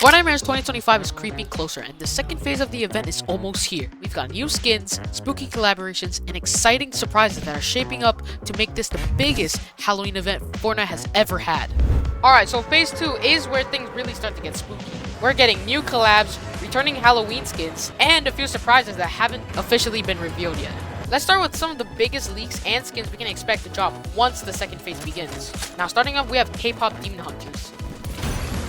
FORTNITEMARES 2025 is creeping closer, and the second phase of the event is almost here. We've got new skins, spooky collaborations, and exciting surprises that are shaping up to make this the biggest Halloween event Fortnite has ever had. Alright, so phase 2 is where things really start to get spooky. We're getting new collabs, returning Halloween skins, and a few surprises that haven't officially been revealed yet. Let's start with some of the biggest leaks and skins we can expect to drop once the second phase begins. Now starting off, we have K-pop Demon Hunters.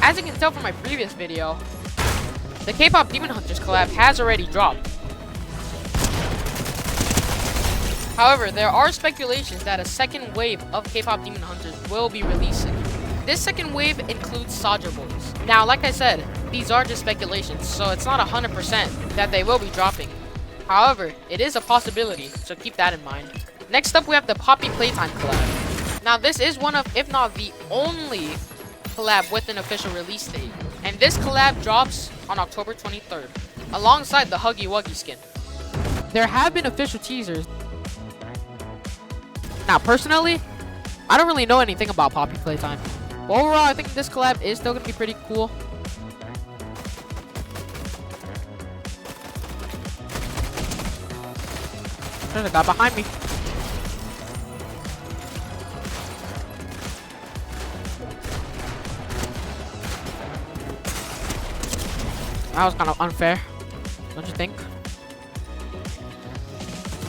As you can tell from my previous video, the K-pop Demon Hunters collab has already dropped. However, there are speculations that a second wave of K-pop Demon Hunters will be releasing. This second wave includes Soldier Boys. Now, like I said, these are just speculations, so it's not 100% that they will be dropping. However, it is a possibility, so keep that in mind. Next up, we have the Poppy Playtime collab. Now, this is one of, if not the only collab with an official release date, and this collab drops on October 23rd alongside the Huggy Wuggy skin. There have been official teasers. Now personally, I don't really know anything about Poppy Playtime, but overall I think this collab is still gonna be pretty cool. There's a guy behind me. That was kind of unfair, don't you think?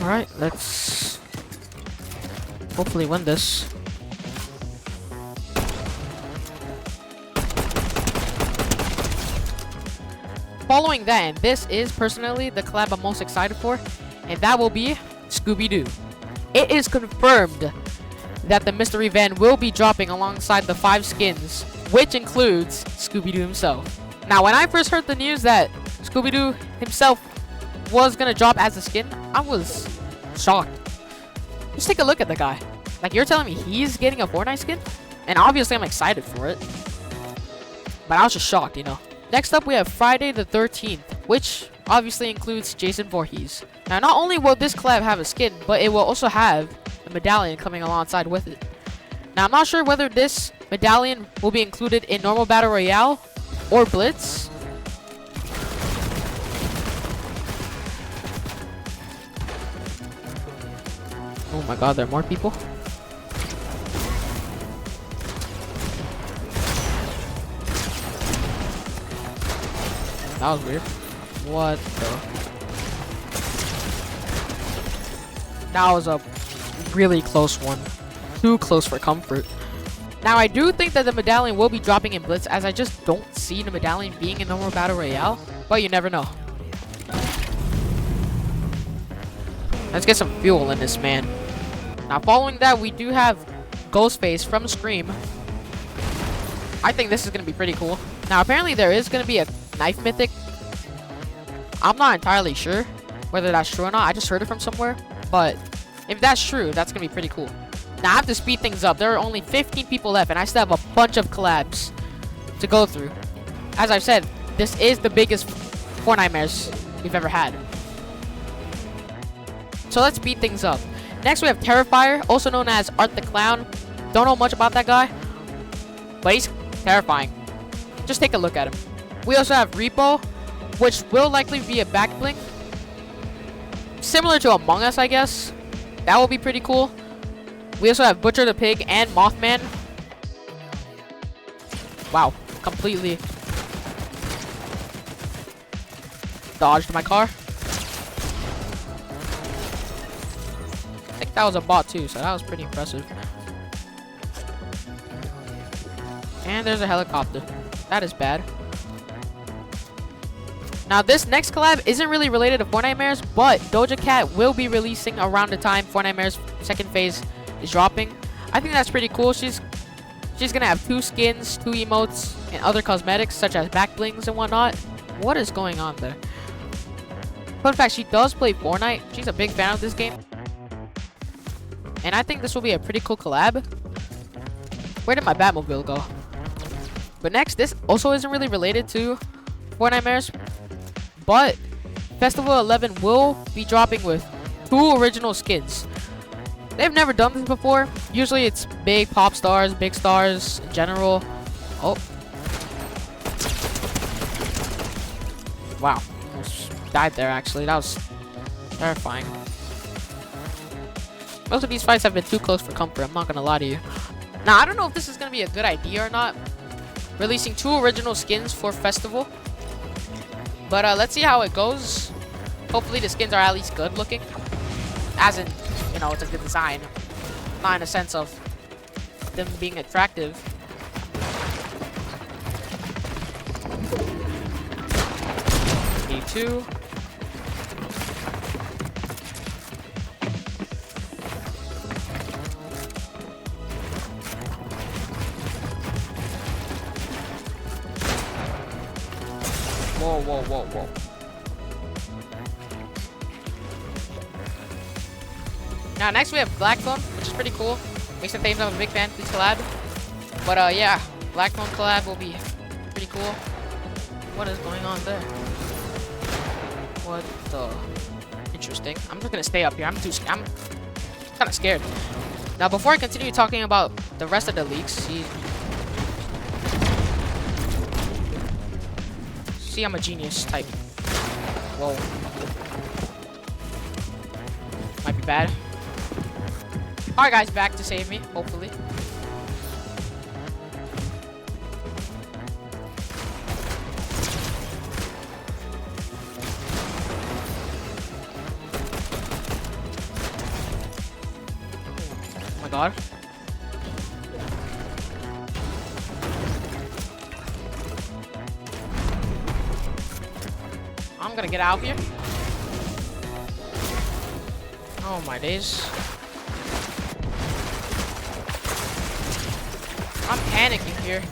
Alright, let's hopefully win this. Following that, and this is personally the collab I'm most excited for, and that will be Scooby-Doo. It is confirmed that the mystery van will be dropping alongside the 5 skins, which includes Scooby-Doo himself. Now, when I first heard the news that Scooby-Doo himself was gonna drop as a skin, I was shocked. Just take a look at the guy. Like, you're telling me he's getting a Fortnite skin? And obviously I'm excited for it. But I was just shocked, you know. Next up, we have Friday the 13th, which obviously includes Jason Voorhees. Now, not only will this collab have a skin, but it will also have a medallion coming alongside with it. Now, I'm not sure whether this medallion will be included in normal battle royale or blitz. Oh my god, there are more people. That was weird. What the? That was a really close one. Too close for comfort. Now, I do think that the medallion will be dropping in blitz, as I just don't see the medallion being in normal battle royale, but you never know. Let's get some fuel in this man. Now, following that, we do have Ghostface from Scream. I think this is going to be pretty cool. Now, apparently there is going to be a knife mythic. I'm not entirely sure whether that's true or not. I just heard it from somewhere, but if that's true, that's going to be pretty cool. Now, I have to speed things up. There are only 15 people left, and I still have a bunch of collabs to go through. As I've said, this is the biggest FORTNITEMARES we've ever had. So let's speed things up. Next, we have Terrifier, also known as Art the Clown. Don't know much about that guy, but he's terrifying. Just take a look at him. We also have Repo, which will likely be a back bling. Similar to Among Us, I guess. That will be pretty cool. We also have Butcher the Pig and Mothman. Wow, completely dodged my car. I think that was a bot too, so that was pretty impressive. And there's a helicopter. That is bad. Now, this next collab isn't really related to FORTNITEMARES, but Doja Cat will be releasing around the time FORTNITEMARES second phase is dropping. I think that's pretty cool. She's gonna have 2 skins, 2 emotes, and other cosmetics such as back blings and whatnot. What is going on there? Fun fact, she does play Fortnite. She's a big fan of this game, and I think this will be a pretty cool collab. Where did my Batmobile go? But next, this also isn't really related to FORTNITEMARES, but Festival 11 will be dropping with 2 original skins. They've never done this before. Usually it's big pop stars, big stars in general. Oh. Wow, almost died there actually. That was terrifying. Most of these fights have been too close for comfort, I'm not gonna lie to you. Now, I don't know if this is gonna be a good idea or not, releasing 2 original skins for Festival. But let's see how it goes. Hopefully the skins are at least good looking. As in, you know, it's a good design. Not in a sense of them being attractive. D2. Whoa, whoa, whoa, whoa. Now, next we have Black Phone, which is pretty cool. Makes the themes I'm a big fan. Please collab. But, yeah, Black Phone collab will be pretty cool. What is going on there? What the? Interesting. I'm just gonna stay up here. I'm kind of scared. Now, before I continue talking about the rest of the leaks, see, I'm a genius type. Whoa. Might be bad. Alright, guys, back to save me, hopefully. Oh my god. I'm gonna get out of here. Oh my days. I'm panicking here.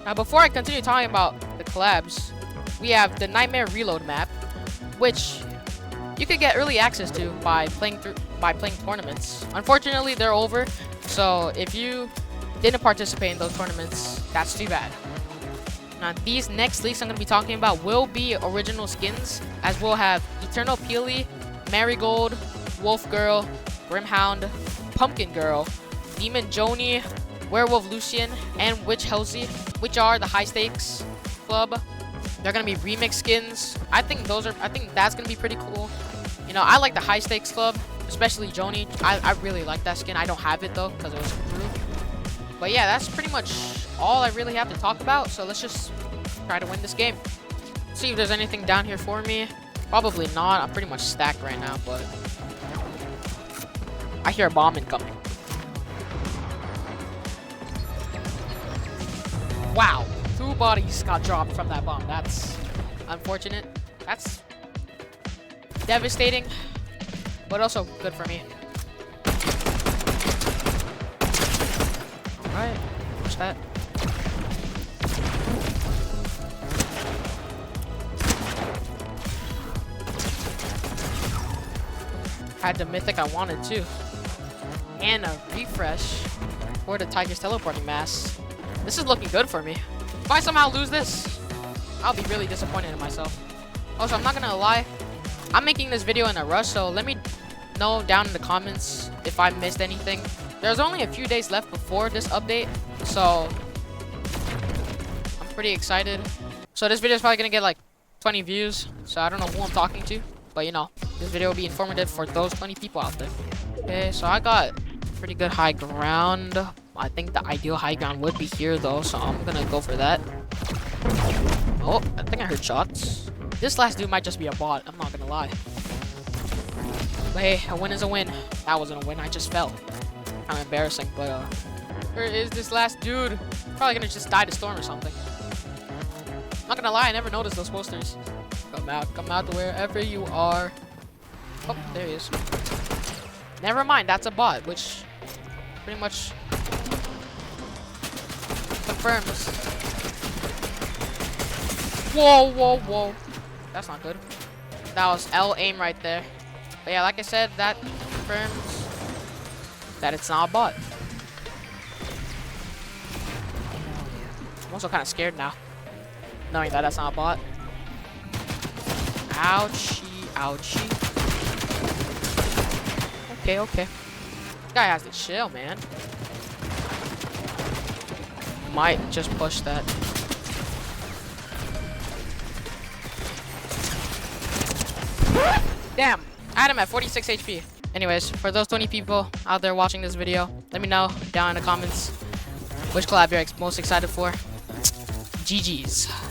Now, before I continue talking about the collabs, we have the Nightmare Reload map, which you could get early access to by playing tournaments. Unfortunately, they're over, so if you didn't participate in those tournaments, that's too bad. Now, these next leaks I'm going to be talking about will be original skins, as we'll have Eternal Peely, Marigold, Wolf Girl, Grimhound, Pumpkin Girl, Demon Joni, Werewolf Lucian, and Witch Halsey, which are the high stakes club. They're going to be remix skins. I think that's going to be pretty cool. You know, I like the high stakes club, especially Joni. I really like that skin. I don't have it though, because it was through. But yeah, that's pretty much all I really have to talk about. So let's just try to win this game. See if there's anything down here for me. Probably not. I'm pretty much stacked right now, but I hear a bomb incoming. Wow, 2 bodies got dropped from that bomb. That's unfortunate. That's devastating, but also good for me. Alright, what's that? Had the mythic I wanted too. And a refresh for the Tiger's teleporting mask. This is looking good for me. If I somehow lose this, I'll be really disappointed in myself. Also, I'm not gonna lie, I'm making this video in a rush, so let me know down in the comments if I missed anything. There's only a few days left before this update, so I'm pretty excited. So this video is probably gonna get like 20 views, so I don't know who I'm talking to, but you know, this video will be informative for those 20 people out there. Okay, so I got pretty good high ground. I think the ideal high ground would be here though, so I'm gonna go for that. Oh, I think I heard shots. This last dude might just be a bot, I'm not gonna lie. But hey, a win is a win. That wasn't a win, I just fell. Kind of embarrassing, but where is this last dude? Probably gonna just die to storm or something. Not gonna lie, I never noticed those posters. Come out to wherever you are. Oh, there he is. Never mind, that's a bot, which pretty much confirms. Whoa, whoa, whoa. That's not good. That was L aim right there. But yeah, like I said, that confirms that it's not a bot. I'm also kind of scared now, knowing that that's not a bot. Ouchie, ouchie. Okay, okay. Guy has to chill, man. Might just push that. Damn, I had him at 46 HP. Anyways, for those 20 people out there watching this video, let me know down in the comments which collab you're most excited for. GG's.